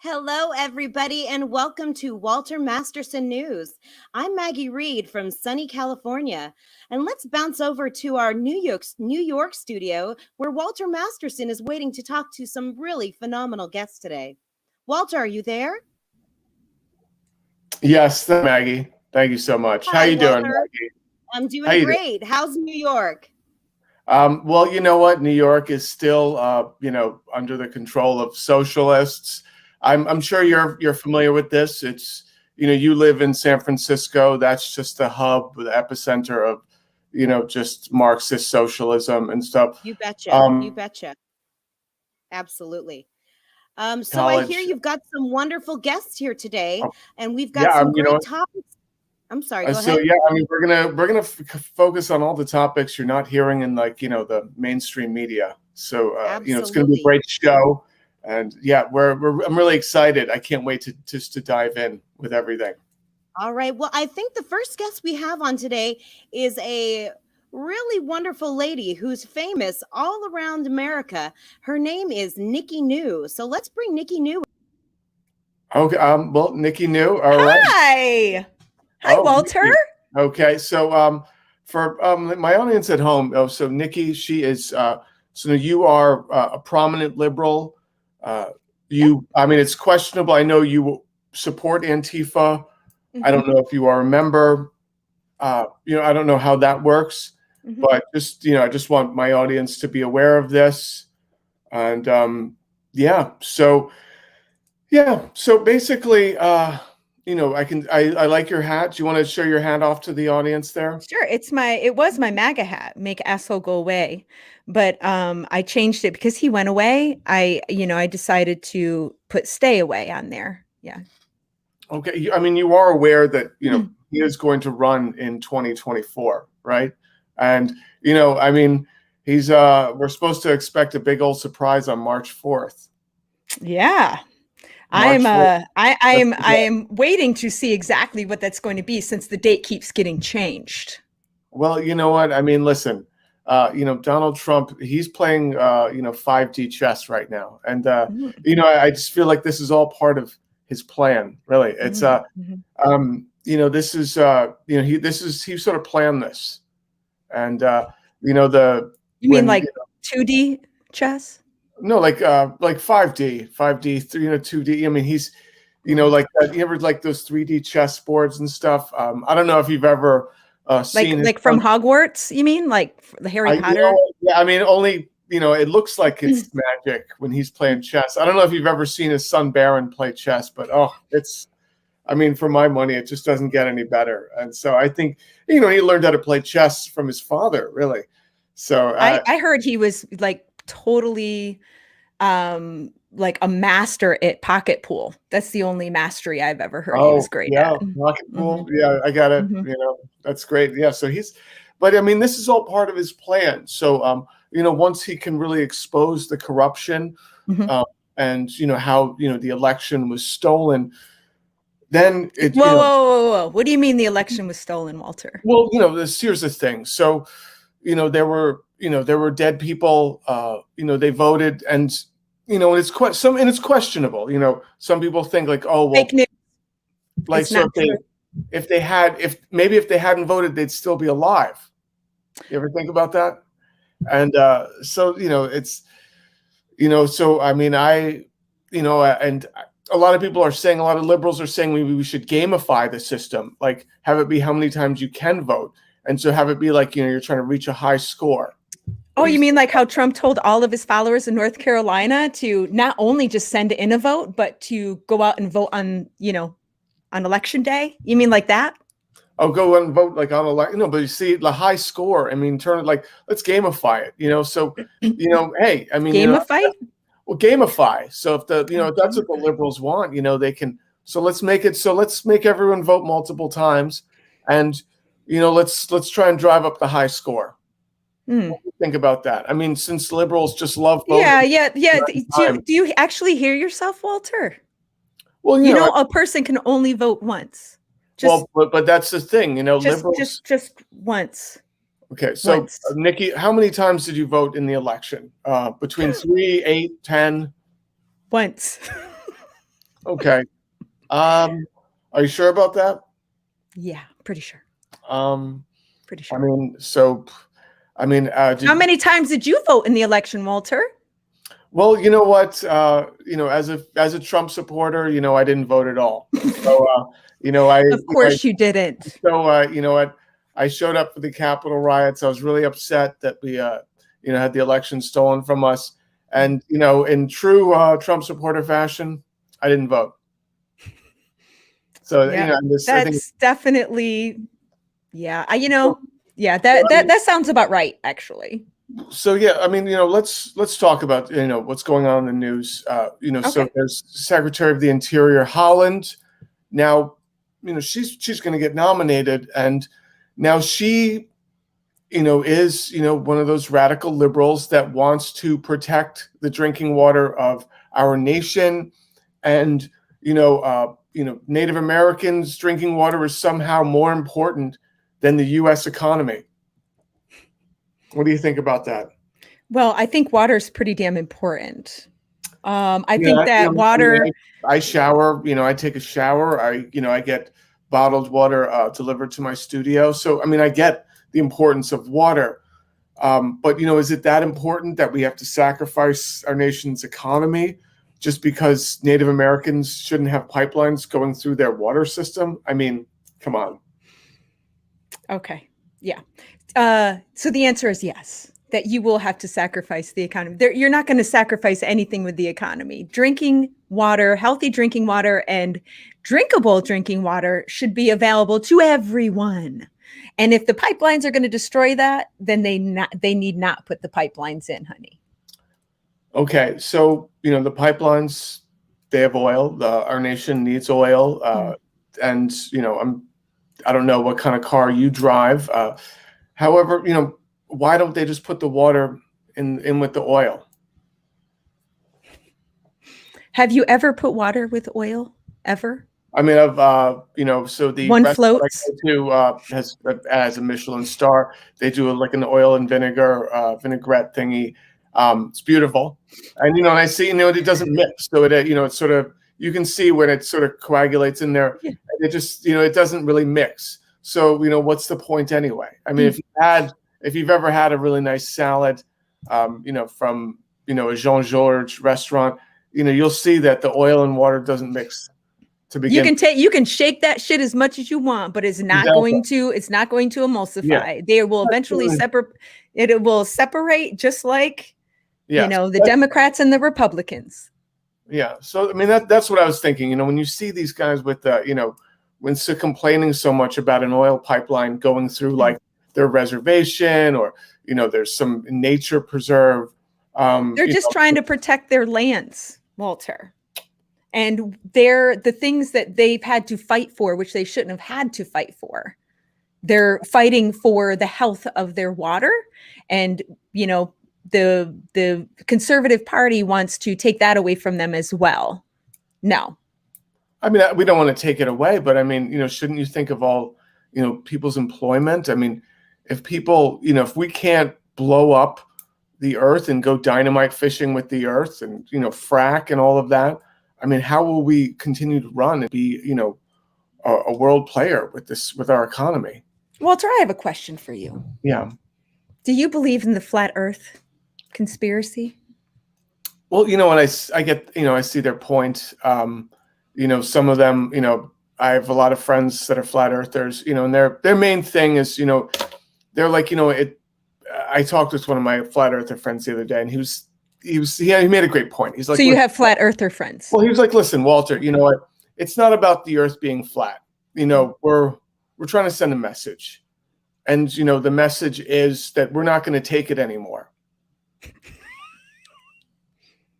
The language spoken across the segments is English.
Hello, everybody, and welcome to Walter Masterson News. I'm Maggie Reed from sunny California, and let's bounce over to our New York studio, where Walter Masterson is waiting to talk to some really phenomenal guests today. Walter, are you there? Yes, Maggie. Thank you so much. How Hi, you doing, Walter. Maggie? I'm How doing you doing? great. How's New York? Well, you know what? New York is still, under the control of socialists. I'm sure you're familiar with this. It's, you live in San Francisco. That's just the hub, the epicenter of, just Marxist socialism and stuff. You betcha. You Um, betcha. Absolutely. So I hear College. you've got some wonderful guests here today, Oh, and we've got yeah. some great topics. I'm sorry, go So ahead. yeah, I mean, we're gonna focus on all the topics you're not hearing in the mainstream media. So it's gonna be a Absolutely. great show, and yeah, I'm really excited. I can't wait to dive in with everything. All right. Well, I think the first guest we have on today is a really wonderful lady who's famous all around America. Her name is Nikki New. So let's bring Nikki New. Okay. Well, Nikki knew. All right. Hi. Hi, Oh, Walter. Nikki. Okay. So for my audience at home, so Nikki, she is. So you are a prominent liberal. I mean, it's questionable. I know you support Antifa. I don't know if you are a member. I don't know how that works, but I just want my audience to be aware of this. And so basically, I like your hat. Do you want to show your hat off to the audience there? Sure. It was my MAGA hat, make asshole go away. But I changed it because he went away. I decided to put stay away on there. Yeah. Okay. I mean, you are aware that, he is going to run in 2024, right? And, I mean, we're supposed to expect a big old surprise on March 4th. Yeah. March 4th. I am waiting to see exactly what that's going to be since the date keeps getting changed. Well, you know what? I mean, listen, Donald Trump, he's playing, 5D chess right now. And, I just feel like this is all part of his plan, really. It's, he sort of planned this. And, You mean like 2D chess? No, like 5D, 2D. I mean, he's, like you ever like those 3D chess boards and stuff. I don't know if you've ever seen like from Hogwarts. You mean like the Harry Potter? Yeah, I mean, only it looks like it's magic when he's playing chess. I don't know if you've ever seen his son Baron play chess, but I mean, for my money, it just doesn't get any better. And so I think he learned how to play chess from his father, really. So I heard he was like totally like a master at pocket pool. That's the only mastery I've ever heard he was great at. Pocket pool. Yeah, I got it. That's great. Yeah, so but I mean, this is all part of his plan. So once he can really expose the corruption and how the election was stolen, then it whoa. What do you mean the election was stolen, Walter? Well, here's the thing. So there were dead people. They voted, and it's it's questionable. Some people think like, oh well, fake news. Like so if they hadn't voted, they'd still be alive. You ever think about that? And so it's so I mean and a lot of people are saying, a lot of liberals are saying maybe we should gamify the system, like have it be how many times you can vote. And so have it be like, you're trying to reach a high score. Oh, you mean like how Trump told all of his followers in North Carolina to not only just send in a vote, but to go out and vote on election day? You mean like that? Oh, go and vote like on election. No, but you see the high score. I mean, turn it like, let's gamify it, so, hey, I mean, gamify? Well, gamify. So if that's what the liberals want, they can, so let's make everyone vote multiple times. And, let's try and drive up the high score. What do you think about that? I mean, since liberals just love voting. Yeah. Do you actually hear yourself, Walter? Well, a person can only vote once. But that's the thing, liberals just once. Okay, so Nikki, how many times did you vote in the election? Between 3, 8, 10? Once. Okay. Are you sure about that? Yeah, pretty sure. Pretty I sure. mean, so, I mean, How many times did you vote in the election, Walter? well, you know what? As a Trump supporter, I didn't vote at all. So, Of course you didn't. so you know what? I showed up for the Capitol riots. I was really upset that we, had the election stolen from us. And, in true Trump supporter fashion, I didn't vote. So, Yeah, I think. that's definitely, yeah. Yeah, that sounds about right, actually. So yeah, I mean, let's talk about what's going on in the news. So Okay. there's Secretary of the Interior Holland. Now, she's going to get nominated, and now she, is one of those radical liberals that wants to protect the drinking water of our nation, and Native Americans' drinking water is somehow more important than the U.S. economy. What do you think about that? Well, I think water is pretty damn important. I Yeah, think that water. I shower. I take a shower. I get bottled water delivered to my studio. So I mean, I get the importance of water. But is it that important that we have to sacrifice our nation's economy just because Native Americans shouldn't have pipelines going through their water system? I mean, come on. Okay. Yeah. So the answer is yes, that you will have to sacrifice the economy. You're not going to sacrifice anything with the economy. Drinking water, healthy drinking water, and drinkable drinking water should be available to everyone. And if the pipelines are going to destroy that, then they need not put the pipelines in, honey. Okay, so the pipelines, they have oil. Our nation needs oil, and I don't know what kind of car you drive. However, why don't they just put the water in with the oil? Have you ever put water with oil ever? I mean, so the One restaurant floats. I go to has a Michelin star. They do like an oil and vinegar vinaigrette thingy. It's beautiful, and and I see it doesn't mix, so it's sort of, you can see when it sort of coagulates in there. Yeah. It just it doesn't really mix. So what's the point anyway? I mean, if you've ever had a really nice salad, from a Jean Georges restaurant, you'll see that the oil and water doesn't mix. You can shake that shit as much as you want, but it's not going to emulsify. Yeah. They will eventually separate. It will separate, just like the But, Democrats and the Republicans. yeah. So I mean, that's what I was thinking. When you see these guys with when complaining so much about an oil pipeline going through like their reservation, or there's some nature preserve. They're just trying to protect their lands, Walter. And they're the things that they've had to fight for, which they shouldn't have had to fight for. They're fighting for the health of their water. And, the Conservative Party wants to take that away from them as well. No. I mean, we don't want to take it away, but I mean, shouldn't you think of all, people's employment? I mean, if people, if we can't blow up the earth and go dynamite fishing with the earth and, frack and all of that, I mean, how will we continue to run and be, a world player with our economy? Walter, I have a question for you. Yeah. Do you believe in the flat earth conspiracy? Well, when I get, I see their point. Some of them, I have a lot of friends that are flat earthers, and their main thing is, they're like, I talked with one of my flat earther friends the other day, and he made a great point. He's like, so you have flat earther friends? Well, he was like, listen, Walter, you know what? It's not about the earth being flat. We're trying to send a message. And, the message is that we're not going to take it anymore.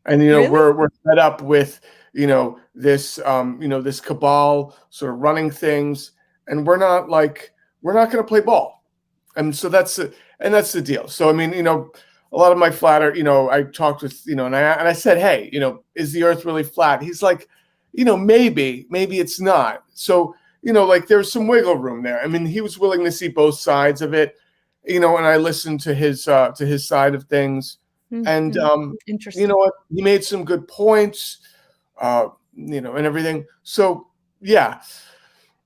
And, Really? we're fed up with, this, this cabal sort of running things. And we're not going to play ball. And so that's the deal. So, I mean, a lot of my flat earth, I talked with, and I said, hey, is the earth really flat? He's like, maybe it's not. So, there's some wiggle room there. I mean, he was willing to see both sides of it, and I listened to his side of things. And, Interesting. you know what? He made some good points. and everything. So yeah,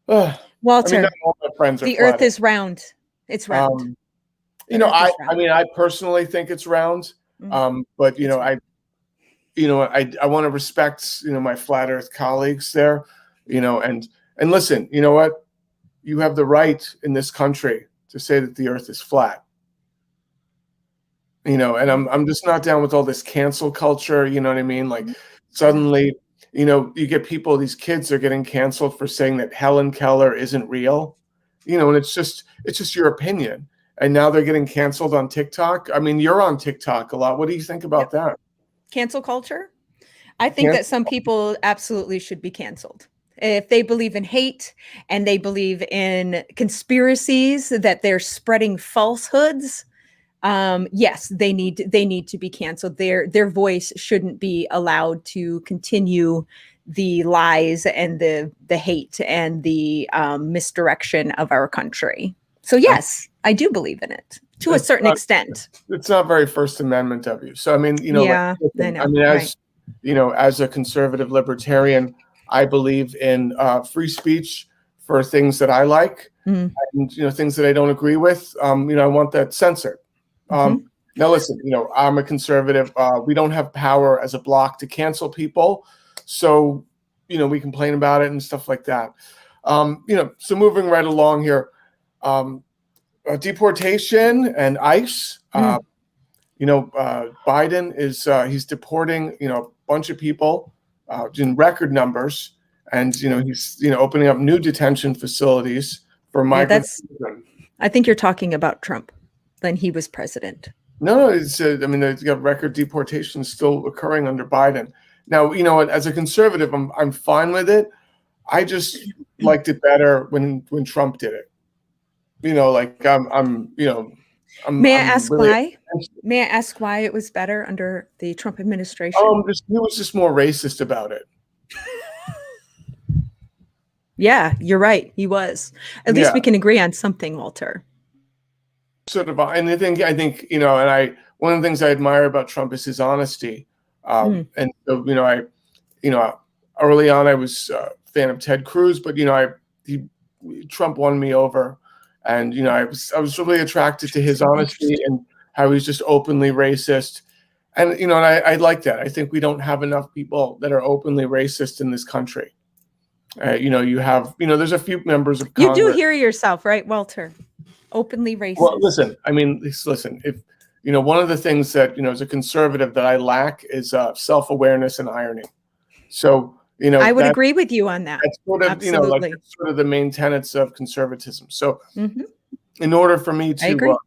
I Walter, mean, not all my friends are the flat Earth is round. It's round. I mean, I personally think it's round, but It's round. I want to respect my flat Earth colleagues there, and listen, you know what? You have the right in this country to say that the Earth is flat. And I'm just not down with all this cancel culture. You know what I mean? Like suddenly, you get people, these kids are getting canceled for saying that Helen Keller isn't real, and it's just your opinion. And now they're getting canceled on TikTok. I mean, you're on TikTok a lot. What do you think about that? Cancel culture? I think that some people absolutely should be canceled. If they believe in hate and they believe in conspiracies, that they're spreading falsehoods, yes, they need to be canceled. Their voice shouldn't be allowed to continue the lies and the hate and the misdirection of our country. So yes, I do believe in it to a certain extent. It's not very First Amendment of you. So I mean, Yeah, I know. I mean, as a conservative libertarian, I believe in free speech for things that I like, and things that I don't agree with. I want that censored. Now, listen, I'm a conservative. We don't have power as a bloc to cancel people, so we complain about it and stuff like that. So moving right along here, deportation and ICE. Biden is he's deporting a bunch of people in record numbers, and he's opening up new detention facilities for migrants. I think you're talking about Trump when he was president. No, it's I mean, there's got record deportation still occurring under Biden. Now, as a conservative, I'm fine with it. I just liked it better when Trump did it. May I ask why? May I ask why it was better under the Trump administration? He was just more racist about it. Yeah, you're right. He was. At least we can agree on something, Walter. Sort of, and I think one of the things I admire about Trump is his honesty. And so, early on I was a fan of Ted Cruz, but Trump won me over, and I was really attracted to his honesty and how he's just openly racist, and I like that. I think we don't have enough people that are openly racist in this country. You have there's a few members of Congress. You do hear yourself, right, Walter? Openly racist. Well, listen. I mean, listen. If one of the things that as a conservative that I lack is self-awareness and irony. So I would agree with you on that. That's sort of Absolutely. That's sort of the main tenets of conservatism. So in order for me to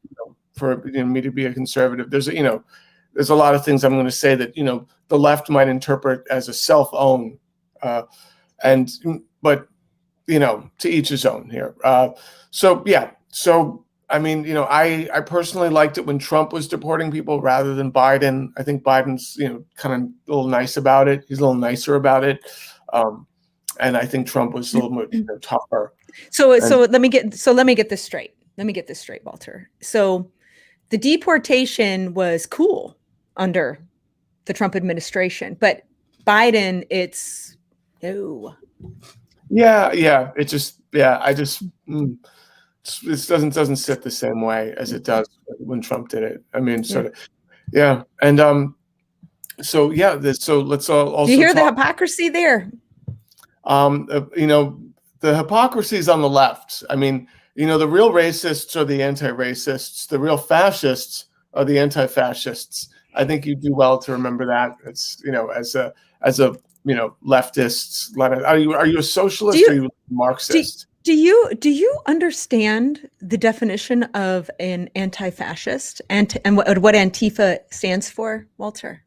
me to be a conservative, there's a lot of things I'm going to say that the left might interpret as a self-own, but to each his own here. So I mean, I personally liked it when Trump was deporting people rather than Biden. I think Biden's kind of a little nice about it. He's a little nicer about it, and I think Trump was a little more tougher. So let me get this straight. Let me get this straight, Walter. So the deportation was cool under the Trump administration, but Biden, it's no. Yeah. It just it doesn't sit the same way as it does when Trump did it. I mean, sort of, yeah. And so let's also. Do you hear the hypocrisy there? The hypocrisy is on the left. I mean, the real racists are the anti-racists. The real fascists are the anti-fascists. I think you do well to remember that. It's as a leftists. Are you a socialist or are you a Marxist? Do you understand the definition of an anti-fascist and what Antifa stands for, Walter?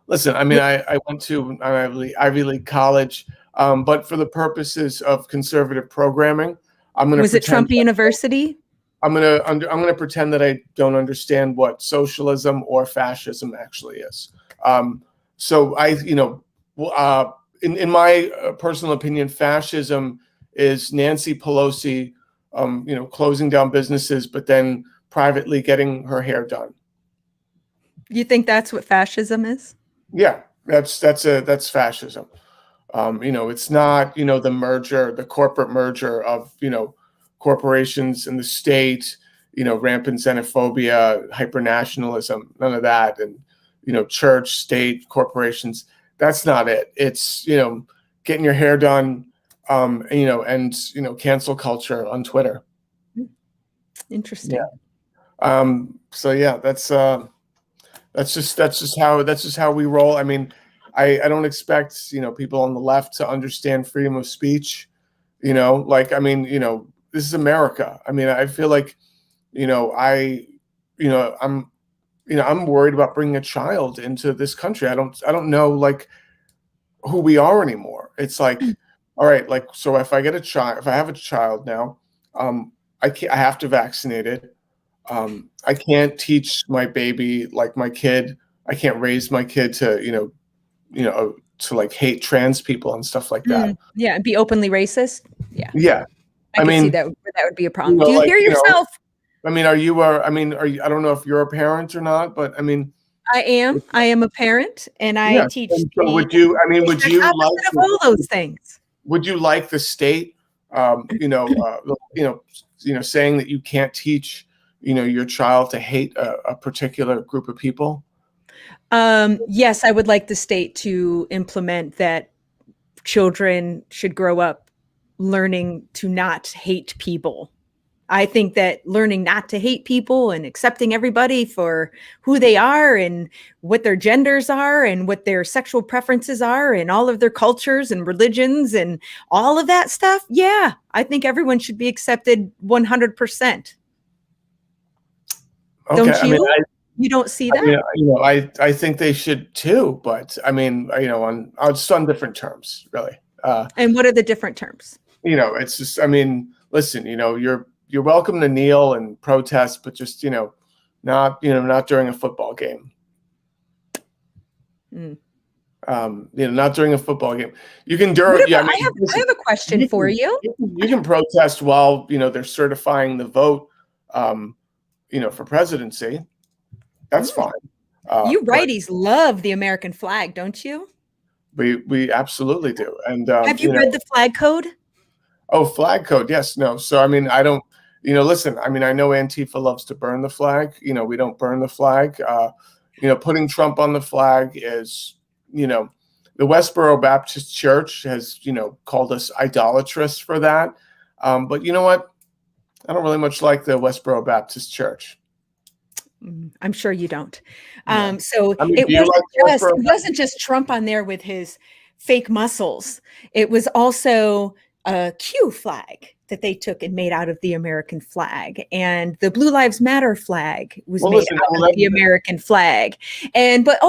Listen, I mean, I went to an Ivy League college, but for the purposes of conservative programming, I'm going to. Was it Trump University? I'm going to pretend that I don't understand what socialism or fascism actually is. So in my personal opinion, fascism is Nancy Pelosi, closing down businesses, but then privately getting her hair done. You think that's what fascism is? Yeah, that's fascism. It's not, the merger, the corporate merger of, corporations and the state, rampant xenophobia, hypernationalism, none of that. And, church, state, corporations, that's not it. It's, getting your hair done, and, cancel culture on Twitter. Interesting. Yeah. So yeah, that's just how we roll. I mean, I don't expect, people on the left to understand freedom of speech, this is America. I mean, I feel like, I'm worried about bringing a child into this country. I don't know like who we are anymore. It's like, all right, like, so if I have a child now, I have to vaccinate it. I can't teach my baby, like my kid, I can't raise my kid to, to like hate trans people and stuff like that. Yeah, and be openly racist. Yeah. Yeah. I can see that would be a problem. Do you like, hear yourself? I don't know if you're a parent or not, but I mean, I am a parent, and I teach. And so would you like of all those things? Would you like the state, saying that you can't teach, your child to hate a particular group of people? Yes, I would like the state to implement that children should grow up learning to not hate people. I think that learning not to hate people and accepting everybody for who they are and what their genders are and what their sexual preferences are and all of their cultures and religions and all of that stuff. Yeah, I think everyone should be accepted 100%. Okay, don't you? You don't see that? I think they should too, but I mean, just on different terms, really. And what are the different terms? It's just, I mean, listen, you're welcome to kneel and protest, but just, not during a football game. Not during a football game. You can I have a question for you. You can protest while, they're certifying the vote, for presidency. That's fine. You righties love the American flag, don't you? We absolutely do. And have you read the flag code? Oh, flag code. Yes. No. So, I mean, I don't, listen, I mean, I know Antifa loves to burn the flag. We don't burn the flag. Putting Trump on the flag is, the Westboro Baptist Church has, called us idolatrous for that. But you know what? I don't really much like the Westboro Baptist Church. I'm sure you don't. Yeah. So I mean, it wasn't just Trump on there with his fake muscles. It was also a Q flag that they took and made out of the American flag. And the Blue Lives Matter flag was made out of the American flag. But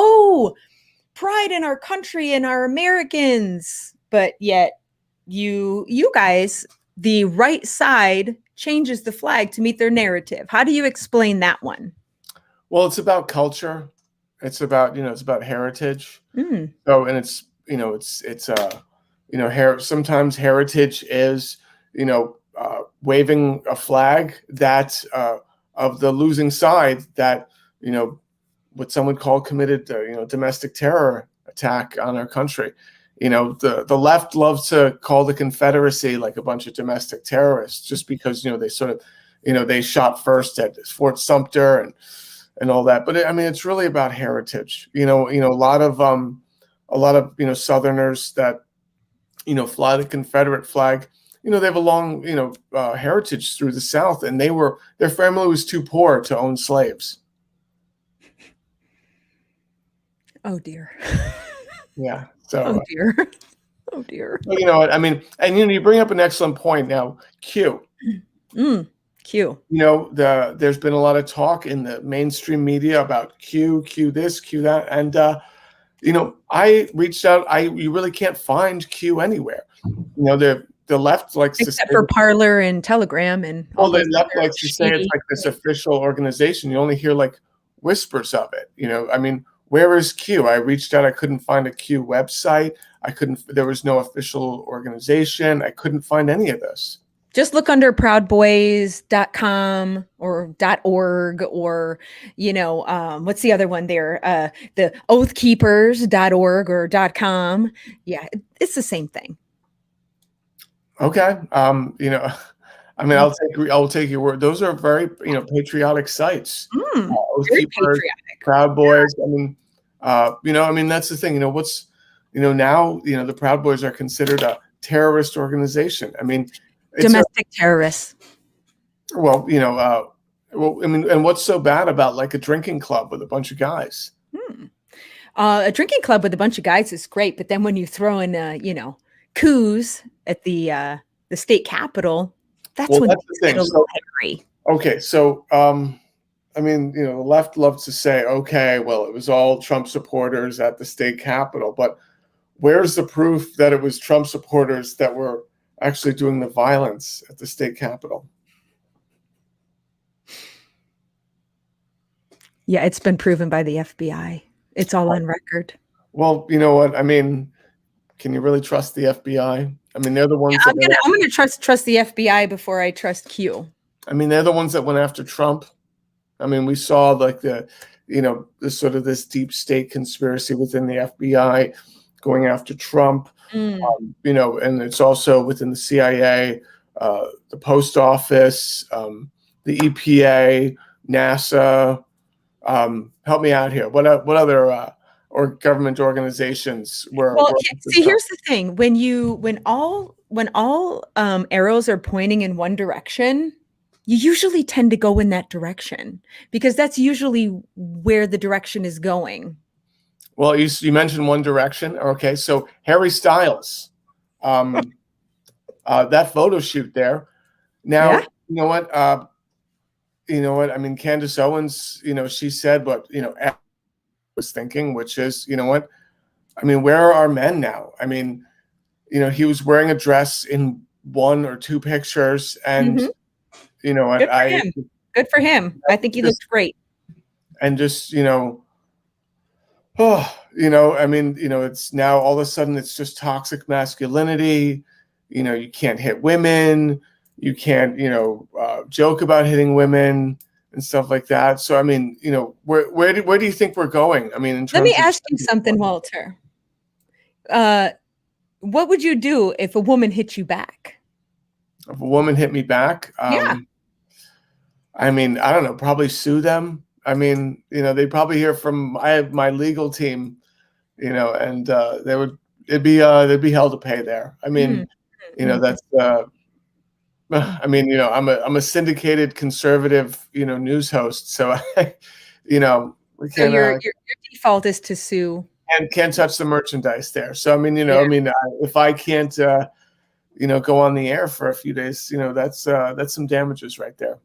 pride in our country and our Americans. But yet you guys, the right side changes the flag to meet their narrative. How do you explain that one? Well, it's about culture. It's about, it's about heritage. So, and it's, sometimes heritage is, waving a flag that, of the losing side that, what some would call committed, domestic terror attack on our country. The left loves to call the Confederacy like a bunch of domestic terrorists just because, they sort of, they shot first at Fort Sumter and all that. But I mean, it's really about heritage. A lot of Southerners that, fly the Confederate flag, they have a long, heritage through the South, and their family was too poor to own slaves. Oh dear. Yeah. So. Oh dear. Oh dear. Well, you know what I mean, and you bring up an excellent point. Now, Q. Q. There's been a lot of talk in the mainstream media about Q this, Q that, and I reached out. You really can't find Q anywhere. The left likes except for Parler and Telegram and all. The left likes to say it's like this official organization. You only hear like whispers of it. I mean, where is Q? I reached out. I couldn't find a Q website. There was no official organization. I couldn't find any of this. Just look under proudboys.com or .org or, what's the other one there? The oathkeepers.org or .com. Yeah, it's the same thing. Okay. I mean, I'll take your word. Those are very, patriotic sites. Very Oathkeepers, patriotic. Proud Boys. I mean, that's the thing. Now, the Proud Boys are considered a terrorist organization. I mean, Domestic terrorists. Well, I mean, and what's so bad about like a drinking club with a bunch of guys? A drinking club with a bunch of guys is great, but then when you throw in, coups at the state capitol, that's when that's the thing. it's a little hairy. Okay, so I mean, the left loves to say, okay, well, it was all Trump supporters at the state capitol, but where's the proof that it was Trump supporters that were actually doing the violence at the state capitol? Yeah, it's been proven by the FBI. It's all on record. Well, you know what? I mean, can you really trust the FBI? I mean, they're the ones. I'm gonna trust the FBI before I trust Q. I mean, they're the ones that went after Trump. I mean, we saw like the sort of this deep state conspiracy within the FBI going after Trump. And it's also within the CIA, the post office, the EPA, NASA. Help me out here. What other or government organizations were? Well, see, here's the thing: when all arrows are pointing in one direction, you usually tend to go in that direction because that's usually where the direction is going. Well, you mentioned One Direction. Okay, so Harry Styles, that photo shoot there. Now, Yeah. you know what? I mean, Candace Owens, she said what, was thinking, which is, what? I mean, where are our men now? I mean, he was wearing a dress in one or two pictures, and Good for him. I think he looks great. And just, I mean, it's now all of a sudden it's just toxic masculinity. You can't hit women. You can't, joke about hitting women and stuff like that. So, I mean, where do you think we're going? I mean, let me ask you something, Walter. What would you do if a woman hit you back? If a woman hit me back? Yeah. I mean, I don't know, probably sue them. I mean, they'd probably hear from my legal team, and they'd be hell to pay there. I mean, that's I mean, I'm a syndicated conservative, news host, so we can't. So your default is to sue. And can't touch the merchandise there. So I mean, if I can't, go on the air for a few days, that's some damages right there.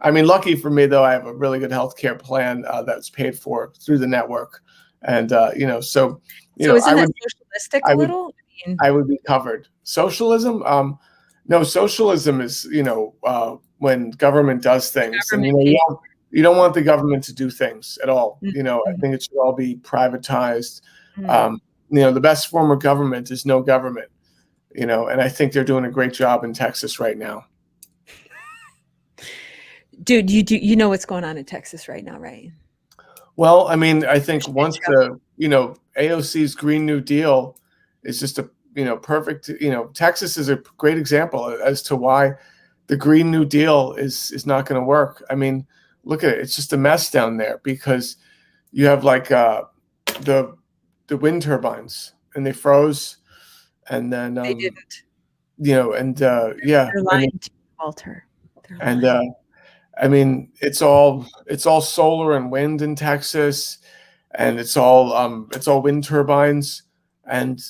I mean, lucky for me though, I have a really good healthcare plan that's paid for through the network, and so So isn't that socialistic a little? I would be covered. Socialism? No, socialism is when government does things, and you don't want the government to do things at all. I think it should all be privatized. The best form of government is no government. And I think they're doing a great job in Texas right now. Dude, you know what's going on in Texas right now, right? Well, I mean, I think once the AOC's Green New Deal is just a perfect. Texas is a great example as to why the Green New Deal is not going to work. I mean, look at it; it's just a mess down there because you have like the wind turbines and they froze, and then they didn't. They're lying to you, Walter. I mean, it's all solar and wind in Texas, and it's all wind turbines, and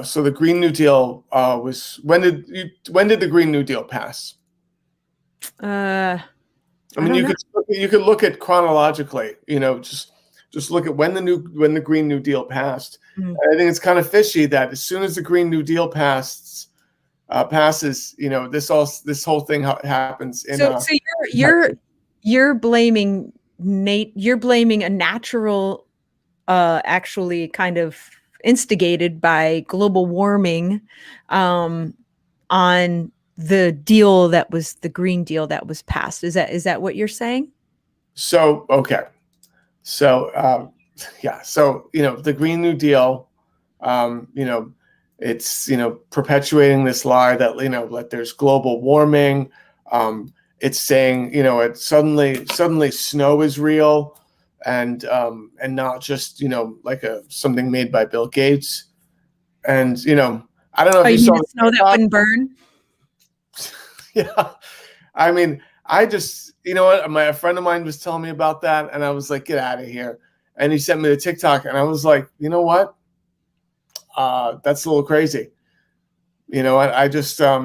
so the Green New Deal was when did the Green New Deal pass? I mean, you could look at chronologically, just look at when the Green New Deal passed. And I think it's kind of fishy that as soon as the Green New Deal passes, this whole thing happens. So you're blaming a natural, actually kind of instigated by global warming, on the deal that was the Green Deal that was passed. Is that what you're saying? So, okay. So, yeah. So, the Green New Deal, it's, perpetuating this lie that, that there's global warming. It's saying, it suddenly snow is real and not just, like something made by Bill Gates. And, I don't know if Oh, you you mean saw the snow that wouldn't burn? Yeah. I mean, I just, a friend of mine was telling me about that, and I was like, get out of here. And he sent me the TikTok, and I was like, you know what? That's a little crazy. I just, I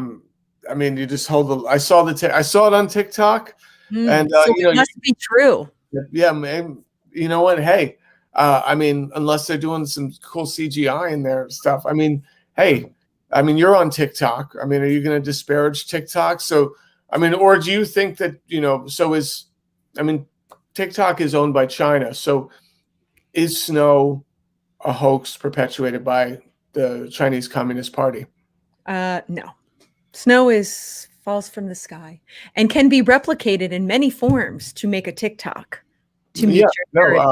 mean, you just hold the, I saw it on TikTok, and, So it must be true. yeah, man, you know what? Hey, I mean, unless they're doing some cool CGI in their stuff. I mean, hey, I mean, you're on TikTok. I mean, are you going to disparage TikTok? So, I mean, or do you think that, I mean, TikTok is owned by China. So is snow a hoax perpetuated by the Chinese Communist Party? No. Snow falls from the sky and can be replicated in many forms to make a TikTok to meet your narrative.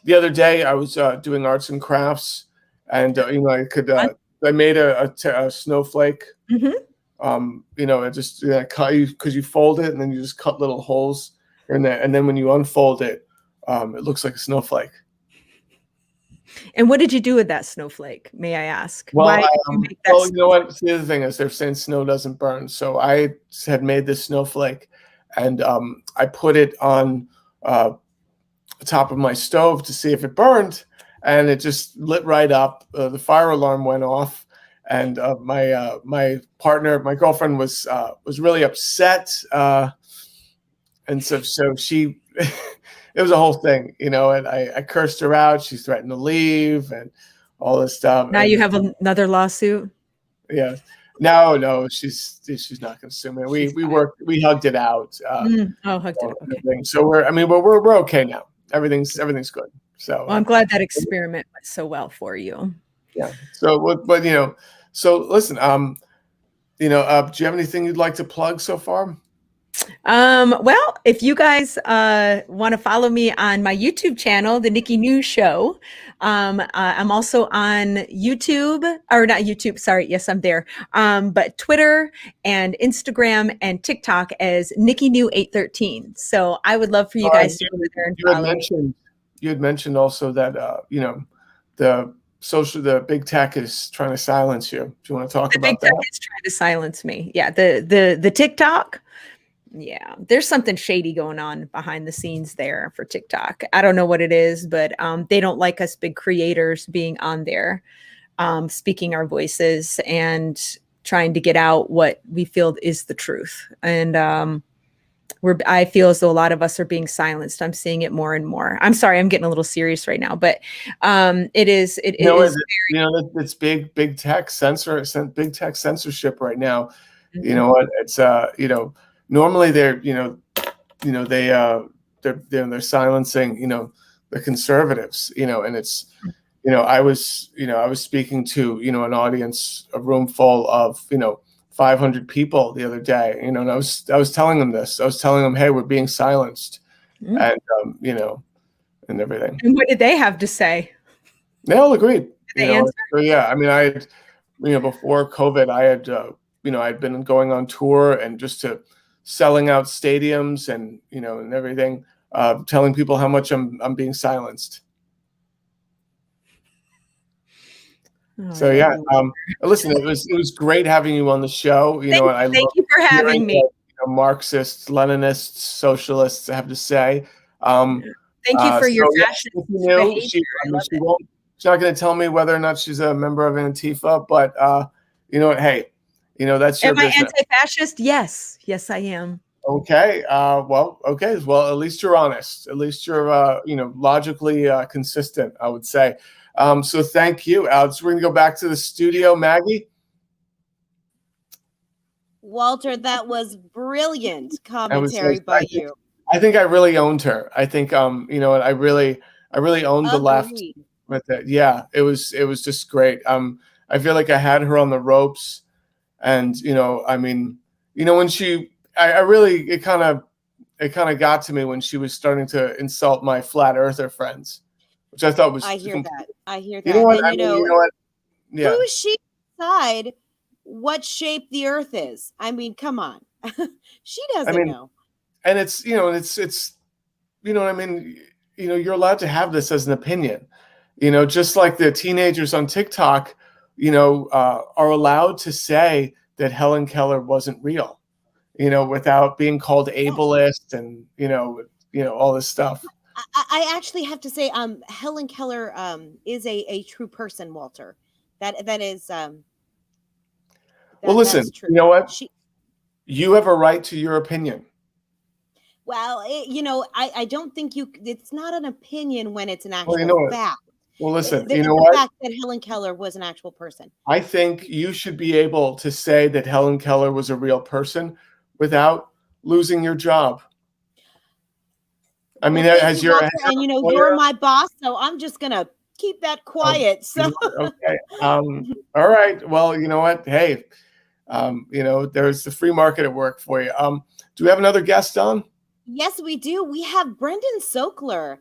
The other day I was doing arts and crafts, and I made a snowflake. I just cut you because you fold it and then you just cut little holes in there, and then when you unfold it, it looks like a snowflake. And what did you do with that snowflake, may I ask? Well, Why did you make that you know what? The other thing is they're saying snow doesn't burn. So I had made this snowflake, and I put it on the top of my stove to see if it burned, and it just lit right up. The fire alarm went off, and my girlfriend was really upset, and so she. It was a whole thing, and I cursed her out. She threatened to leave and all this stuff. Now you have another lawsuit? Yeah. No, she's not going to sue me. We hugged it out. Hugged it out. Okay. So we're okay now. Everything's good. So I'm glad that experiment went so well for you. Yeah. So so listen, do you have anything you'd like to plug so far? Well, if you guys want to follow me on my YouTube channel, The Nikki News Show, I'm also on YouTube, or not YouTube, sorry, yes, I'm there, but Twitter and Instagram and TikTok as Nikki New 813. So I would love for you guys to go there and follow me. You had mentioned also that the big tech is trying to silence you. Do you want to talk about that? The big tech is trying to silence me. Yeah, the TikTok. Yeah, there's something shady going on behind the scenes there for TikTok. I don't know what it is, but they don't like us big creators being on there, speaking our voices and trying to get out what we feel is the truth. And I feel as though a lot of us are being silenced. I'm seeing it more and more. I'm sorry, I'm getting a little serious right now, but it is. It's big tech censorship right now. Mm-hmm. You know what? It's normally they're silencing the conservatives, and it's I was speaking to an audience, a room full of 500 people the other day, and I was telling them this. I was telling them, hey, we're being silenced. And and everything. And what did they have to say? They all agreed. Did they answer? So yeah, I mean, I had before COVID, I had I'd been going on tour and just selling out stadiums and and everything, telling people how much I'm being silenced. So yeah, listen, it was great having you on the show. Thank you for having me. Marxists, Leninists, socialists have to say. Thank you for your fashion. She's not going to tell me whether or not she's a member of Antifa, but you know what? Hey, that's your business. Am I anti-fascist? Yes, I am. Okay. Well, at least you're honest. At least you're logically consistent, I would say. So thank you, Alex. We're going to go back to the studio. Maggie? Walter, that was brilliant commentary by you. I think I really owned her. I think, I really owned the left with it. Yeah, it was just great. I feel like I had her on the ropes, And I mean, when I really it kind of got to me when she was starting to insult my flat earther friends, which I thought was I hear that. I hear You know that. what? And I mean, you know what? Yeah. who is she to decide what shape the earth is? I mean, come on. She doesn't know. And it's it's what I mean, you're allowed to have this as an opinion. Just like the teenagers on TikTok, are allowed to say that Helen Keller wasn't real, without being called ableist and all this stuff. I actually have to say, Helen Keller is a true person, Walter. That is Well, listen, that's true. you know what? You have a right to your opinion. Well, I don't think it's not an opinion when it's an actual fact. Well, listen, It's the fact that Helen Keller was an actual person. I think you should be able to say that Helen Keller was a real person without losing your job. I mean, and you're my boss, so I'm just gonna keep that quiet. So okay, all right. Well, you know what? Hey, there's the free market at work for you. Do we have another guest on? Yes, we do. We have Brendan Sokler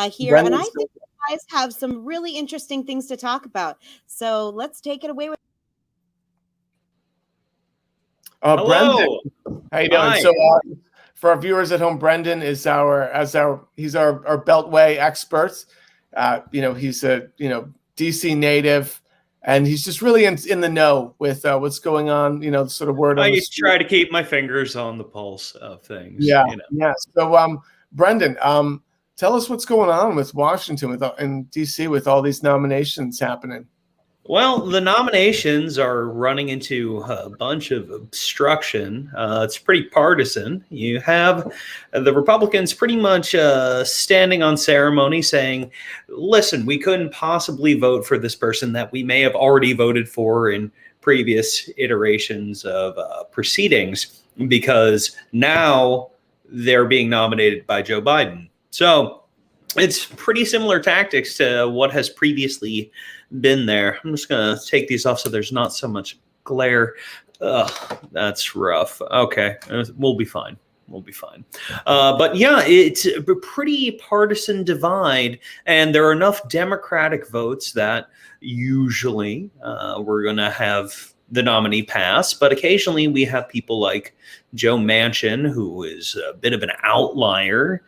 here, and I think you guys have some really interesting things to talk about. So let's take it away with. Brendan, how you doing? Hi. So, for our viewers at home, Brendan is our Beltway expert. He's a DC native, and he's just really in the know with what's going on. The sort of word. I try to keep my fingers on the pulse of things. Yeah, yeah. So, Brendan, tell us what's going on with Washington, in DC, with all these nominations happening. Well, the nominations are running into a bunch of obstruction. It's pretty partisan. You have the Republicans pretty much standing on ceremony saying, listen, we couldn't possibly vote for this person that we may have already voted for in previous iterations of proceedings because now they're being nominated by Joe Biden. So it's pretty similar tactics to what has previously been there. I'm just going to take these off so there's not so much glare. Ugh, that's rough. Okay, we'll be fine. We'll be fine. But yeah, it's a pretty partisan divide, and there are enough Democratic votes that usually we're going to have the nominee pass, but occasionally we have people like Joe Manchin, who is a bit of an outlier,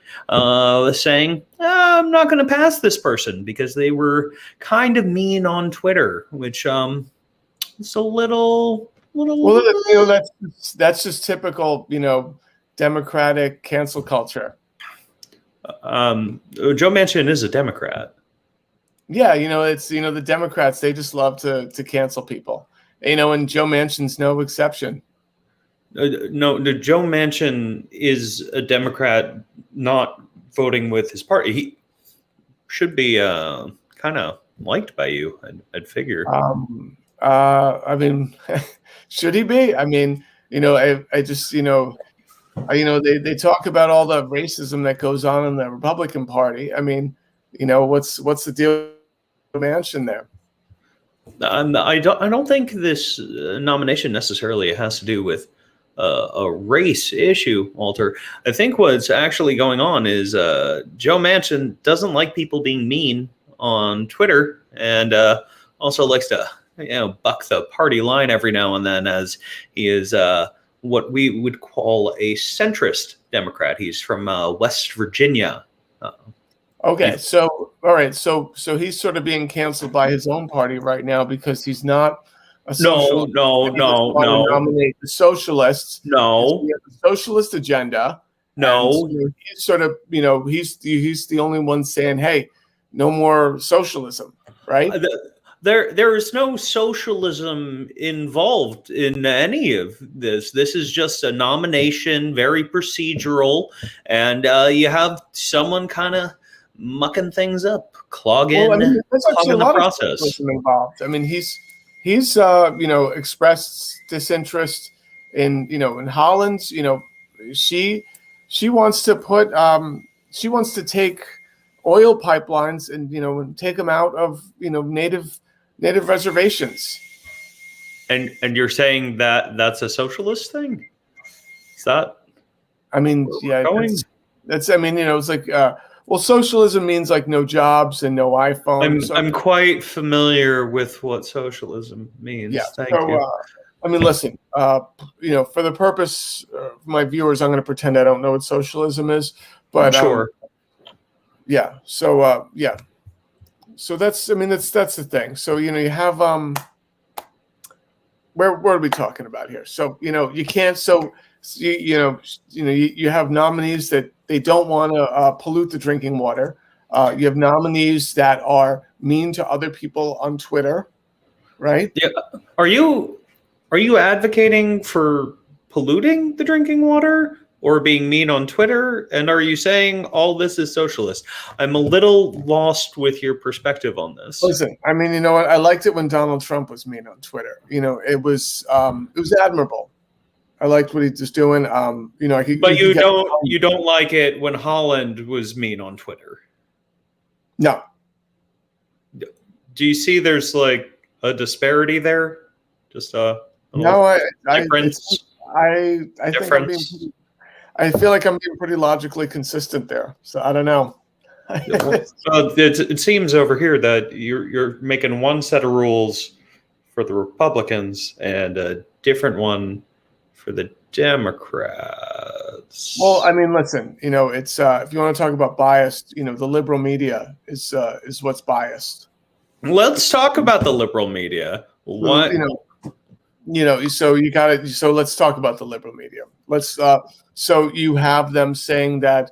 saying, I'm not going to pass this person because they were kind of mean on Twitter, which is a little. Well, that's just typical, Democratic cancel culture. Joe Manchin is a Democrat. Yeah, it's the Democrats, they just love to cancel people. And Joe Manchin's no exception. No, Joe Manchin is a Democrat, not voting with his party. He should be kind of liked by you, I'd figure. I mean, should he be? I mean, I just, they talk about all the racism that goes on in the Republican Party. I mean, what's the deal with Manchin there? I don't think this nomination necessarily has to do with a race issue, Walter. I think what's actually going on is Joe Manchin doesn't like people being mean on Twitter, and also likes to buck the party line every now and then, as he is what we would call a centrist Democrat. He's from West Virginia. Okay, so all right, so he's sort of being canceled by his own party right now because he's not a socialist. No. Nominate the socialists. No, he has a socialist agenda. No, and he's sort of he's the only one saying, "Hey, no more socialism," right? There is no socialism involved in any of this. This is just a nomination, very procedural, and you have someone kind of mucking things up, clogging the process. Involved. I mean, he's expressed disinterest in in Holland. She wants to put she wants to take oil pipelines and and take them out of native reservations. And you're saying that that's a socialist thing? Is that? I mean, yeah, that's. I mean, it's like, well, socialism means like no jobs and no iPhones. I'm quite familiar with what socialism means. Yeah. Thank you. I mean, listen, for the purpose of my viewers, I'm going to pretend I don't know what socialism is, but sure. Yeah. So yeah. So that's the thing. So you have where are we talking about here? So you can't. So you have nominees that they don't want to pollute the drinking water. You have nominees that are mean to other people on Twitter, right? Yeah. Are you advocating for polluting the drinking water or being mean on Twitter? And are you saying all this is socialist? I'm a little lost with your perspective on this. Listen, I mean, you know what? I liked it when Donald Trump was mean on Twitter. It was admirable. I liked what he was doing. But you don't like it when Holland was mean on Twitter. No. Do you see there's like a disparity there? Just no, difference. I think I feel like I'm being pretty logically consistent there. So I don't know. It seems over here that you're making one set of rules for the Republicans and a different one for the Democrats. Well, I mean, listen, it's if you want to talk about biased, the liberal media is what's biased. Let's talk about the liberal media. What so you got it. So let's talk about the liberal media. So you have them saying that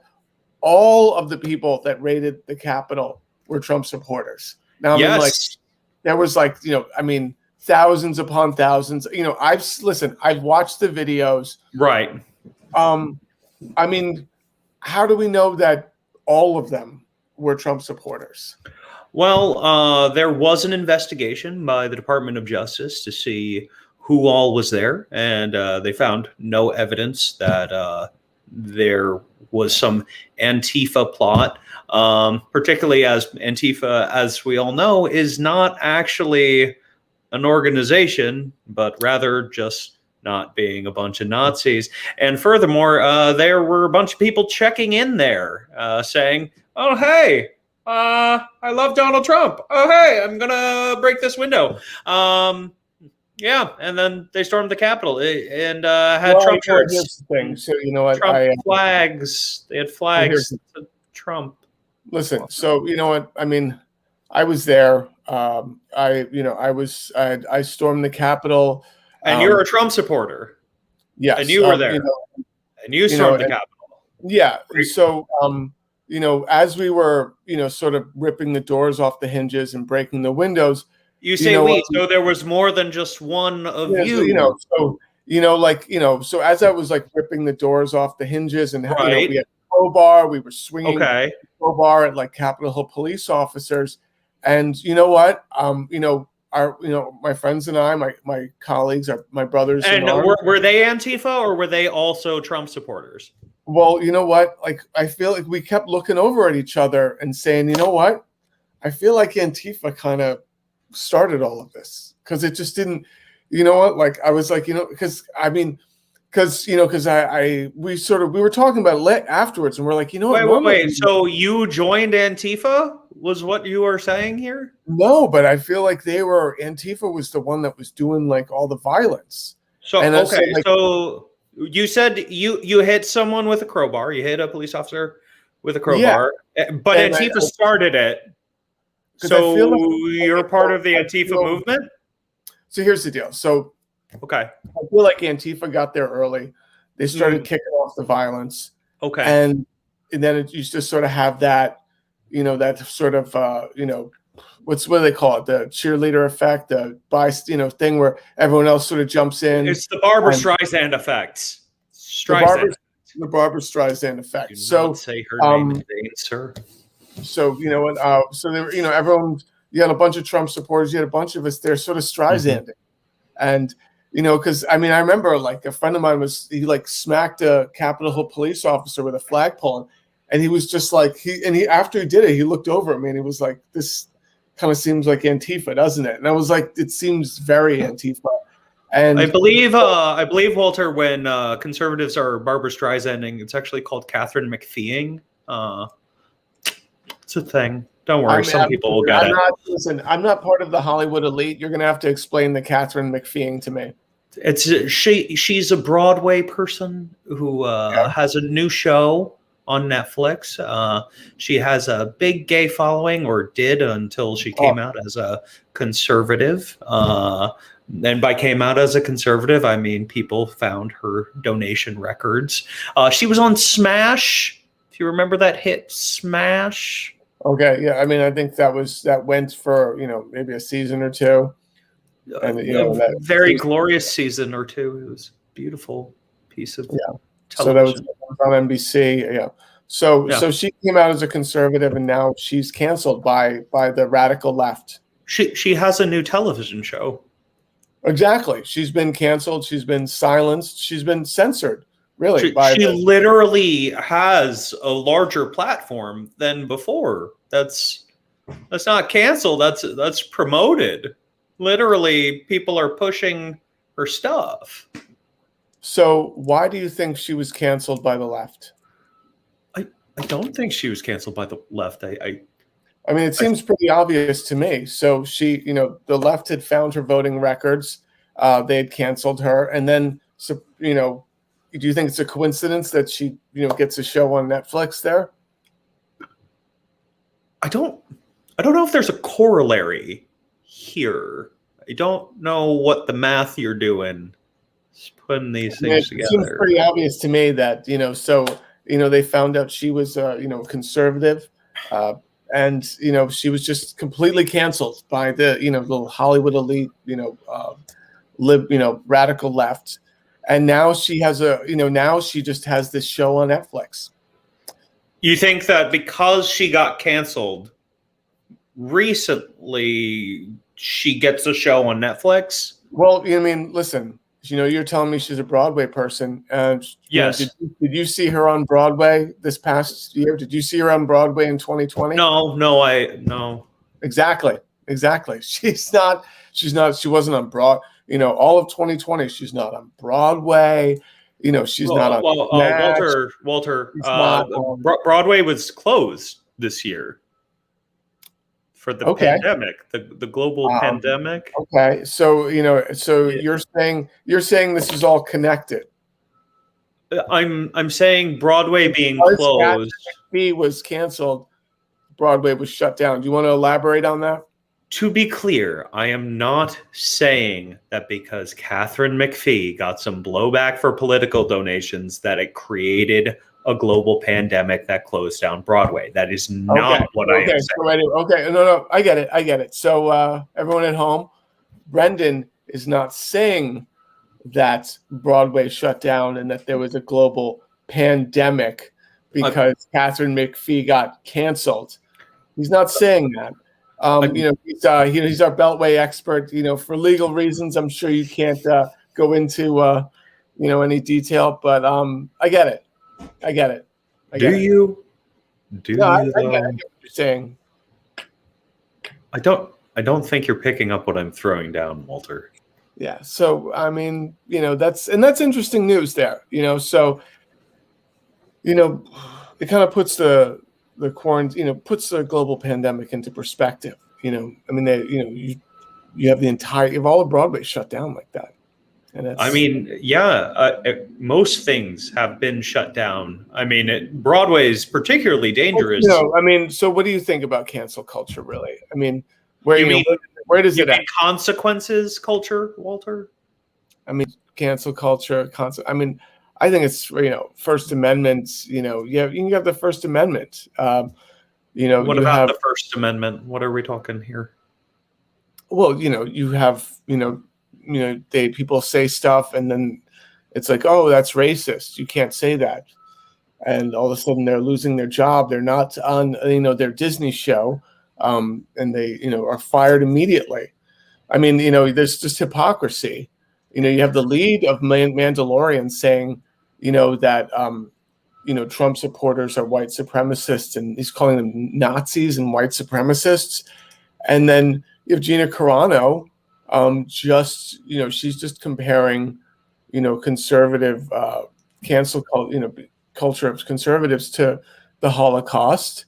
all of the people that raided the Capitol were Trump supporters. Now, yes. There was thousands upon thousands. I've watched the videos. Right. I mean, how do we know that all of them were Trump supporters? Well, there was an investigation by the Department of Justice to see who all was there, and they found no evidence that there was some Antifa plot, particularly as Antifa, as we all know, is not actually an organization, but rather just not being a bunch of Nazis. And furthermore, there were a bunch of people checking in there saying, oh, hey, I love Donald Trump. Oh, hey, I'm going to break this window. Yeah, and then they stormed the Capitol and had Trump shirts. Here's the thing. So you know what? Trump flags. They had flags to Trump. Listen, so you know what? I mean, I was there. I stormed the Capitol. And you're a Trump supporter. Yes. And you were there. And you stormed the Capitol. Yeah. So as we were, sort of ripping the doors off the hinges and breaking the windows. You say so there was more than just one of you. So as I was ripping the doors off the hinges and right. We had a crowbar, we were swinging the crowbar at Capitol Hill police officers, and you know what? My friends and I, my colleagues, my brothers, and were they Antifa or were they also Trump supporters? Well, you know what? I feel like we kept looking over at each other and saying, you know what? I feel like Antifa kind of started all of this because it just didn't, we were talking about it afterwards and we're like, wait. So you joined Antifa was what you were saying here? No, but I feel like Antifa was the one that was doing all the violence. So, so you said you hit someone with a crowbar, you hit a police officer with a crowbar, but Antifa started it. So you're part of the Antifa movement? So here's the deal. So I feel like Antifa got there early. They started kicking off the violence. Okay. And then you just sort of have that, that sort of, what do they call it? The cheerleader effect, the thing where everyone else sort of jumps in. It's the Barbara Streisand effect. The Barbara Streisand effect. Do So not say her name in vain, sir. So you know what? So they were, everyone. You had a bunch of Trump supporters. You had a bunch of us there, sort of Streisanding, and because I remember a friend of mine he smacked a Capitol Hill police officer with a flagpole, and he was just after he did it, he looked over at me and he was like, "This kind of seems like Antifa, doesn't it?" And I was like, "It seems very Antifa." And I believe Walter, when conservatives are Barbara Streisanding, it's actually called Catherine McPheeing. It's a thing. Don't worry, some people will get it. Listen, I'm not part of the Hollywood elite. You're going to have to explain the Catherine McPheeing to me. It's she's a Broadway person who has a new show on Netflix. She has a big gay following, or did, until she came out as a conservative. And by came out as a conservative, I mean people found her donation records. She was on Smash. If you remember that hit Smash. Okay, yeah. I mean, I think that went for maybe a season or two. And a very glorious season or two. It was a beautiful piece of television. So that was on NBC. Yeah. So she came out as a conservative, and now she's canceled by the radical left. She has a new television show. Exactly. She's been canceled. She's been silenced. She's been censored. Really. She literally has a larger platform than before. That's not canceled. That's promoted. Literally, people are pushing her stuff. So why do you think she was canceled by the left? I don't think she was canceled by the left. I mean, it seems pretty obvious to me. So she, the left had found her voting records. They had canceled her. And then, do you think it's a coincidence that she, gets a show on Netflix there? I don't know if there's a corollary here. I don't know what the math you're doing. Just putting these things together. It seems pretty obvious to me that, they found out she was, conservative. And she was just completely canceled by the the Hollywood elite, radical left, and now she has now she just has this show on Netflix. You think that because she got canceled recently, she gets a show on Netflix? Well, listen. You're telling me she's a Broadway person. Yes. Did you see her on Broadway this past year? Did you see her on Broadway in 2020? No. Exactly. She wasn't on Broadway. All of 2020, she's not on Broadway. She's not on Walter, Broadway was closed this year for the pandemic, the global pandemic. Okay, so you're saying this is all connected. I'm saying Broadway being closed. McPhee was canceled. Broadway was shut down. Do you want to elaborate on that? To be clear, I am not saying that because Catherine McPhee got some blowback for political donations that it created a global pandemic that closed down Broadway. That is not what I am saying. No, I get it. So everyone at home, Brendan is not saying that Broadway shut down and that there was a global pandemic because Catherine McPhee got canceled. He's not saying that. He's our Beltway expert. For legal reasons, I'm sure you can't go into any detail, but I get it. Do you? I get what you're saying. I don't think you're picking up what I'm throwing down, Walter. Yeah. So that's interesting news there. So it kind of puts the quarantine, puts the global pandemic into perspective. You have all of Broadway shut down like that. And most things have been shut down. Broadway is particularly dangerous. So what do you think about cancel culture, really? Where does it end? Consequences culture, Walter? Cancel culture. I think it's First Amendment. You can have the First Amendment. What about the First Amendment? What are we talking here? Well, you have people say stuff and then it's like, oh, that's racist. You can't say that. And all of a sudden they're losing their job. They're not on their Disney show, and they are fired immediately. There's just hypocrisy. You have the lead of Mandalorian saying, that Trump supporters are white supremacists, and he's calling them Nazis and white supremacists. And then you have Gina Carano, just, she's just comparing, conservative cancel culture of conservatives to the Holocaust.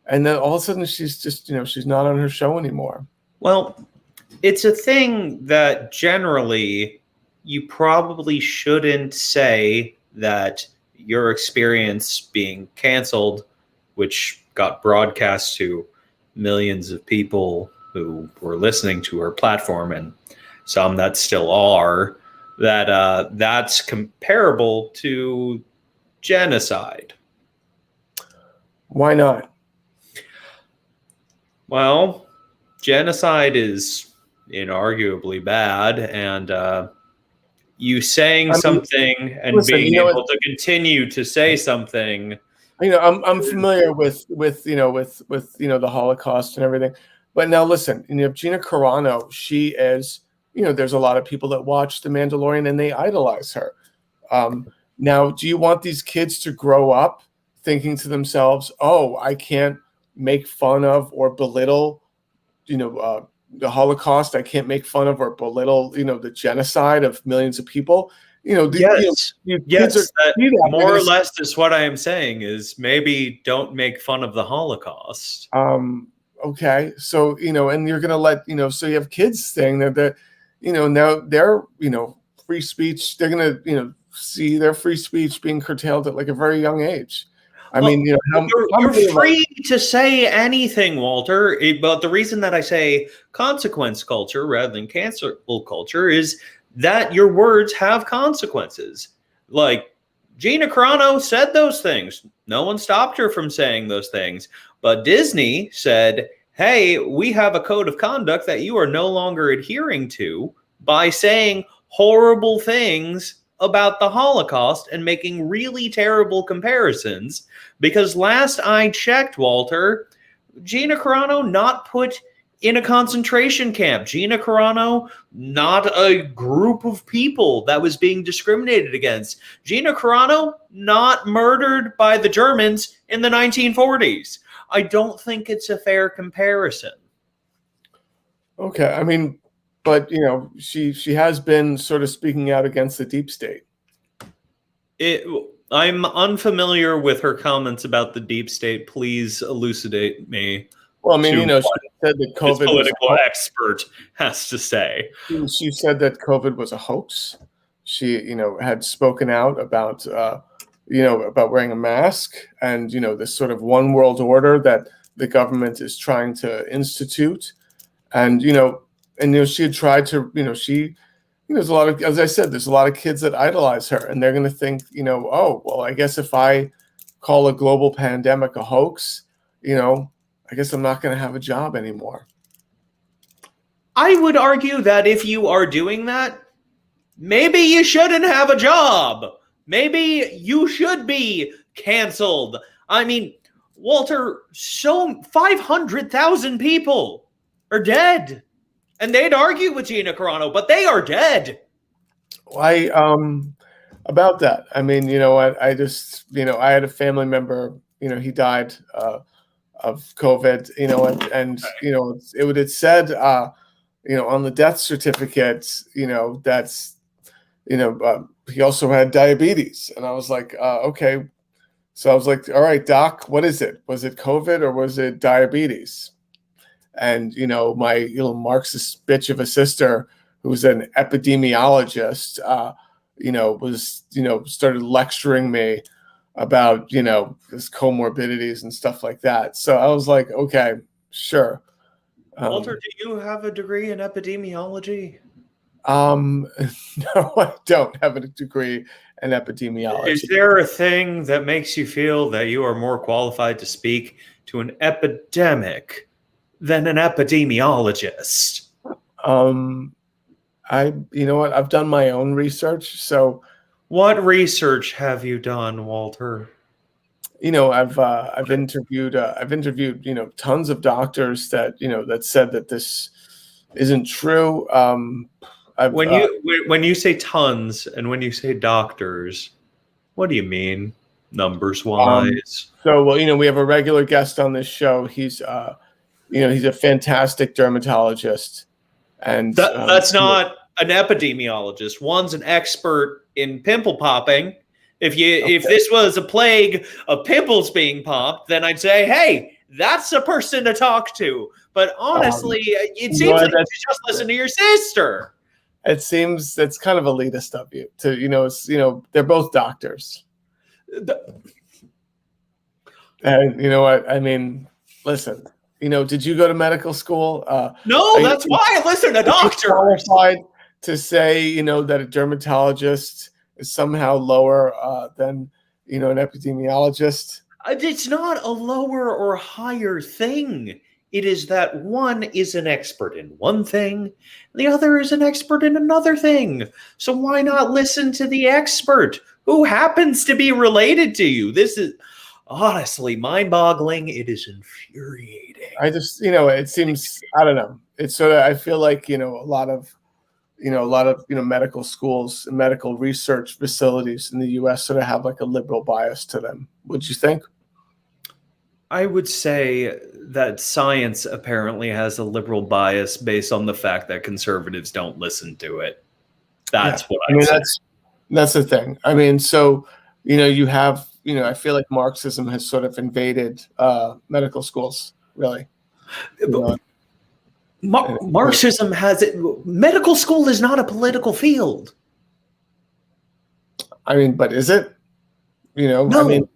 And then all of a sudden she's just, she's not on her show anymore. Well, it's a thing that generally you probably shouldn't say that your experience being canceled, which got broadcast to millions of people who were listening to her platform and some that still are, that that's comparable to genocide. Why not? Well, genocide is inarguably bad, and you saying something and listen, being able to continue to say something. I'm familiar with the Holocaust and everything, but now listen, Gina Carano, she is, there's a lot of people that watch The Mandalorian and they idolize her. Now, do you want these kids to grow up thinking to themselves, "Oh, I can't make fun of or belittle, the Holocaust. I can't make fun of or belittle, the genocide of millions of people." Yes, that more or less is what I am saying is maybe don't make fun of the Holocaust. Okay, so and you're gonna let so you have kids saying that now their free speech, they're gonna see their free speech being curtailed at like a very young age. I mean, you're free to say anything, Walter. But the reason that I say consequence culture rather than cancel culture is that your words have consequences. Like Gina Carano said those things. No one stopped her from saying those things. But Disney said, "Hey, we have a code of conduct that you are no longer adhering to by saying horrible things about the Holocaust and making really terrible comparisons." Because last I checked, Walter, Gina Carano not put in a concentration camp. Gina Carano, not a group of people that was being discriminated against. Gina Carano, not murdered by the Germans in the 1940s. I don't think it's a fair comparison. Okay, I mean, but she has been sort of speaking out against the deep state. I'm unfamiliar with her comments about the deep state. Please elucidate me. Well, I mean, she said that COVID political expert has to say. She said that COVID was a hoax. She, had spoken out about, about wearing a mask and, this sort of one world order that the government is trying to institute. And, she had tried to, there's a lot of, as I said, there's a lot of kids that idolize her and they're going to think, oh, well, I guess if I call a global pandemic a hoax, I guess I'm not going to have a job anymore. I would argue that if you are doing that, maybe you shouldn't have a job. Maybe you should be canceled. I mean, Walter, so 500,000 people are dead. And they'd argue with Gina Carano, but they are dead. About that. I mean, I just, I had a family member, he died of COVID, it said, on the death certificate, that's, he also had diabetes. And I was like, okay. So I was like, all right, doc, what is it? Was it COVID or was it diabetes? And, my Marxist bitch of a sister who's an epidemiologist, started lecturing me about, his comorbidities and stuff like that. So I was like, okay, sure. Walter, do you have a degree in epidemiology? No, I don't have a degree in epidemiology. Is there a thing that makes you feel that you are more qualified to speak to an epidemic than an epidemiologist? I've done my own research. So what research have you done, Walter? I've interviewed tons of doctors that that said that this isn't true. When you say tons and when you say doctors, what do you mean numbers wise? So we have a regular guest on this show. He's he's a fantastic dermatologist, And that's not an epidemiologist. One's an expert in pimple popping. If this was a plague of pimples being popped, then I'd say, hey, that's a person to talk to. But honestly, it seems like you should just listen to your sister. It seems that's kind of elitist of you to, they're both doctors. And you know what? I mean, listen, did you go to medical school? No, that's why I listen to doctors. Qualified to say, that a dermatologist is somehow lower than, an epidemiologist? It's not a lower or higher thing. It is that one is an expert in one thing, the other is an expert in another thing. So why not listen to the expert who happens to be related to you? This is honestly mind-boggling. It is infuriating. I just, it seems, I don't know. It's sort of, I feel like, a lot of medical schools and medical research facilities in the U.S. sort of have like a liberal bias to them. Would you think? I would say that science apparently has a liberal bias based on the fact that conservatives don't listen to it. That's what I mean. That's the thing. I mean, so, you have, I feel like Marxism has sort of invaded medical schools, really. Marxism has it. Medical school is not a political field. I mean, but is it? No. I mean,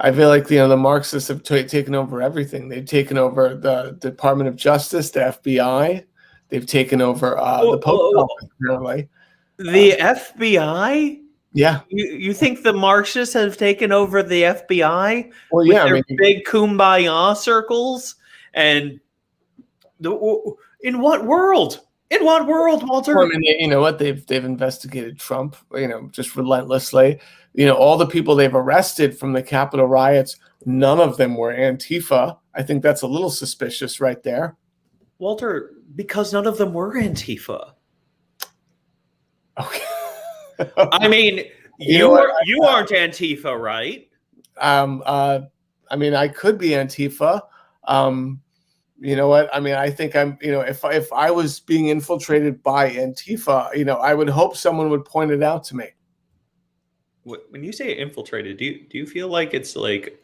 I feel like the Marxists have taken over everything. They've taken over the Department of Justice, the FBI. They've taken over the Post Office, apparently. The FBI? Yeah. You think the Marxists have taken over the FBI? Well, yeah. With their big kumbaya circles? And in what world? In what world, Walter? Well, I mean, you know what? They've investigated Trump, just relentlessly. All the people they've arrested from the Capitol riots, none of them were Antifa. I think that's a little suspicious right there. Walter, because none of them were Antifa. Okay. I mean, you aren't Antifa, right? I mean, I could be Antifa. You know what? I mean, I think I'm, if I was being infiltrated by Antifa, I would hope someone would point it out to me. When you say infiltrated, do you feel like it's like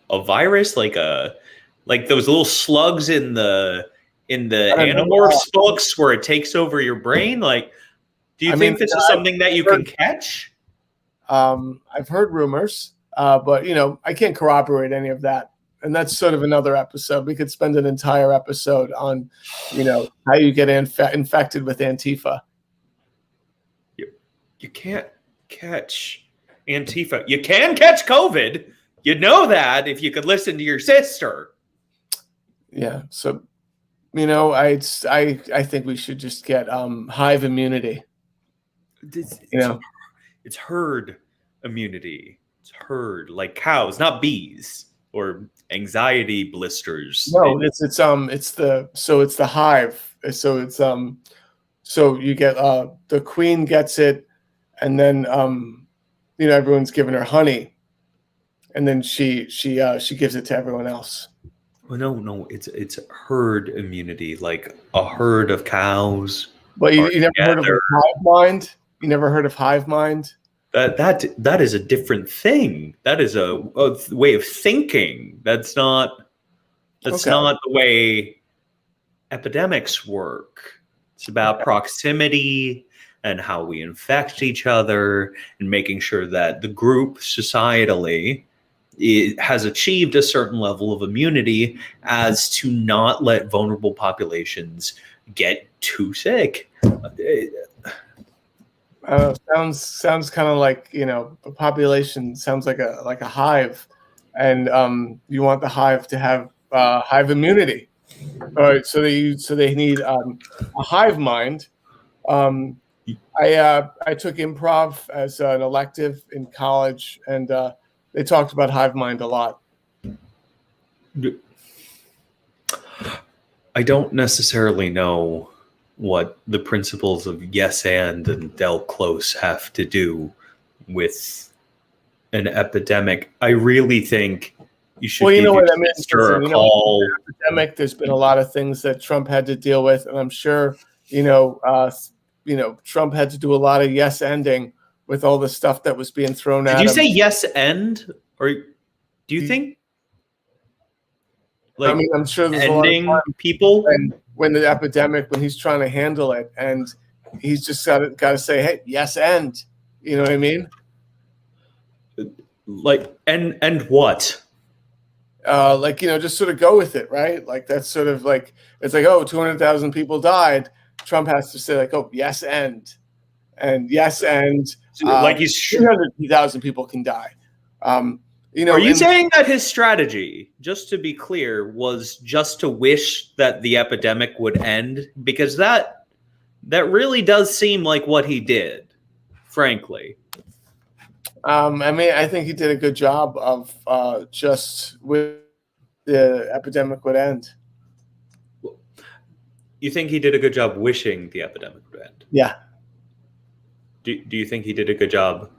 a virus, like those little slugs in the Animorphs books where it takes over your brain? Like, do you think this is something that you can catch? I've heard rumors, but I can't corroborate any of that. And that's sort of another episode. We could spend an entire episode on, how you get infected with Antifa. You can't catch Antifa. You can catch COVID. You'd know that if you could listen to your sister. Yeah. So, I think we should just get hive immunity. It's herd immunity. It's herd, like cows, not bees or anxiety blisters. No, it's the hive. So it's so you get the queen gets it, and then everyone's giving her honey, and then she gives it to everyone else. Well, no, it's herd immunity, like a herd of cows. But you never heard of hive mind? You never heard of hive mind? That is a different thing. That is a way of thinking. That's not the way epidemics work. It's about proximity and how we infect each other and making sure that the group societally has achieved a certain level of immunity as to not let vulnerable populations get too sick. Sounds kind of like a population sounds like a hive, and you want the hive to have hive immunity. All right, so they need a hive mind. I took improv as an elective in college, and they talked about hive mind a lot. I don't necessarily know what the principles of yes and Del Close have to do with an epidemic. I really think you should give your sister a call. Epidemic, there's been a lot of things that Trump had to deal with, and I'm sure Trump had to do a lot of yes ending with all the stuff that was being thrown at him. Did you say yes end, or do you think like I'm sure there's ending a lot of time people when the epidemic, when he's trying to handle it, and he's just got to say, hey, yes end. You know what I mean? Like and what? Just sort of go with it, right? Like that's sort of like it's like, oh, 200,000 people died. Trump has to say like, oh, yes end, and yes end. Like he's 300,000 people can die. Are you saying that his strategy, just to be clear, was just to wish that the epidemic would end? Because that really does seem like what he did, frankly. I think he did a good job of just with the epidemic would end. You think he did a good job wishing the epidemic would end? Yeah. Do you think he did a good job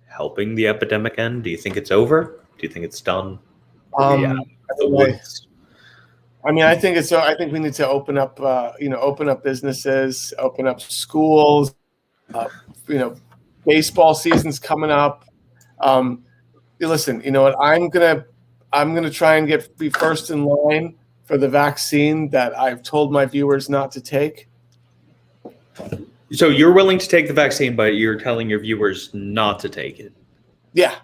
helping the epidemic end? Do you think it's over? Do you think it's done? I think we need to open up businesses, open up schools. Baseball season's coming up. Listen, you know what? I'm gonna try and be first in line for the vaccine that I've told my viewers not to take. So you're willing to take the vaccine, but you're telling your viewers not to take it. Yeah.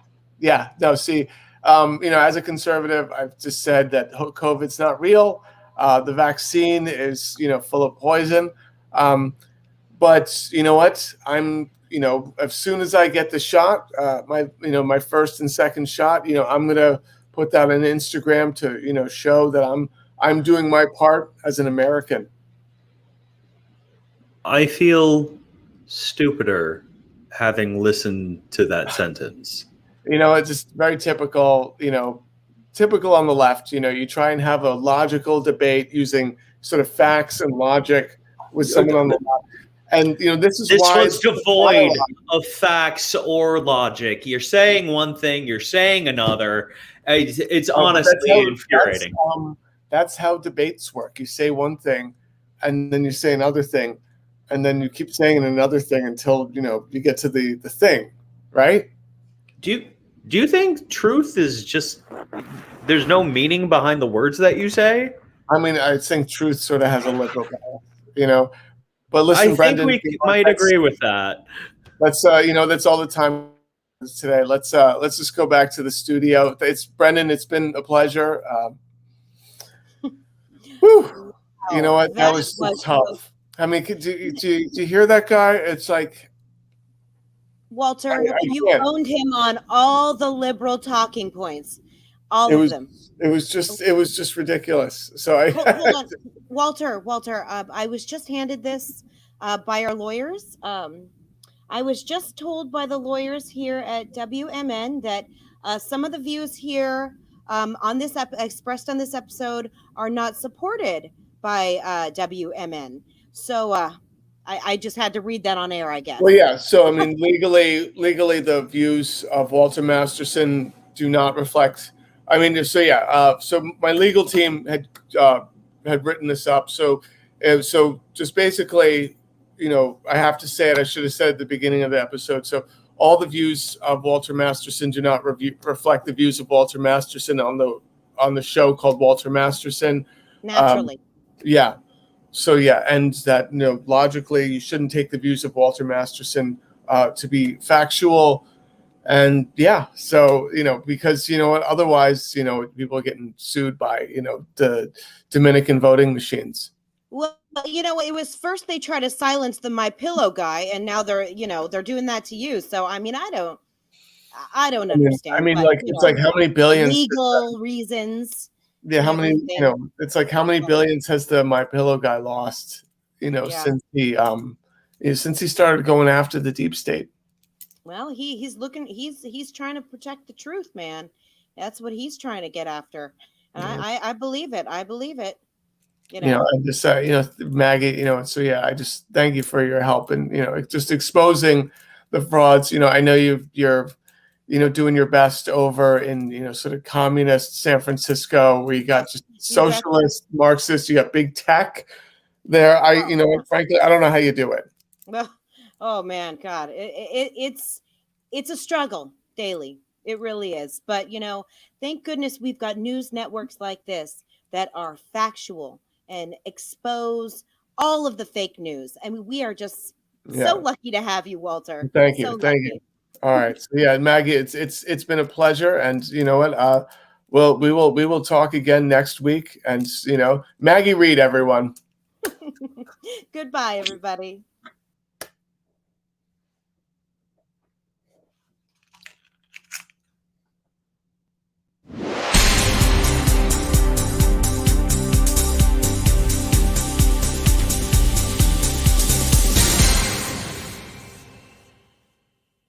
No, see, as a conservative, I've just said that COVID's not real. The vaccine is, full of poison. But you know what? As soon as I get the shot, my first and second shot, I'm gonna put that on Instagram to, show that I'm doing my part as an American. I feel stupider having listened to that sentence. It's just very typical, typical on the left. You try and have a logical debate using sort of facts and logic with someone on the left. And, this why was devoid of facts or logic. You're saying one thing, you're saying another. It's honestly infuriating. That's how debates work. You say one thing, and then you say another thing, and then you keep saying another thing until, you get to the thing, right? Do you think truth is just there's no meaning behind the words that you say? I think truth sort of has a liberal bias, But listen, Brendan, we might agree with that. That's that's all the time today. Let's just go back to the studio. It's Brendan. It's been a pleasure. Whew. You know what? That was so tough. Do you hear that guy? It's like Walter, you owned him on all the liberal talking points, all of them. It was just ridiculous. So hold on. Walter, I was just handed this by our lawyers. I was just told by the lawyers here at WMN that some of the views here on this expressed on this episode are not supported by WMN. So I just had to read that on air, I guess. Well, yeah. So legally, the views of Walter Masterson do not reflect. So my legal team had written this up. So just basically, I have to say it. I should have said at the beginning of the episode. So all the views of Walter Masterson do not reflect the views of Walter Masterson on the show called Walter Masterson. Naturally. Yeah. So yeah, and that logically, you shouldn't take the views of Walter Masterson to be factual. And yeah, so, because, what, otherwise, people are getting sued by, the Dominican voting machines. Well, it was first they try to silence the My Pillow guy, and now they're doing that to you. So, I don't understand. It's like how many billions legal reasons. Yeah. How many, it's like how many billions has the My Pillow guy lost, since he started going after the deep state. Well, he's trying to protect the truth, man. That's what he's trying to get after. And I believe it. I believe it. I just Maggie, so yeah, I just thank you for your help and just exposing the frauds. I know you're doing your best over in sort of communist San Francisco, where you got just socialist, Marxist, you got big tech, there. Oh, You know, frankly, I don't know how you do it. well, oh man, God, it's a struggle daily. It really is. But you know, thank goodness we've got news networks like this that are factual and expose all of the fake news. I mean, we are just so Yeah. lucky to have you, Walter. Thank So you. Thank you. lucky. All right. So yeah, Maggie, it's been a pleasure. And you know what? Well, we will talk again next week. And you know, Maggie Reed, everyone. Goodbye, everybody.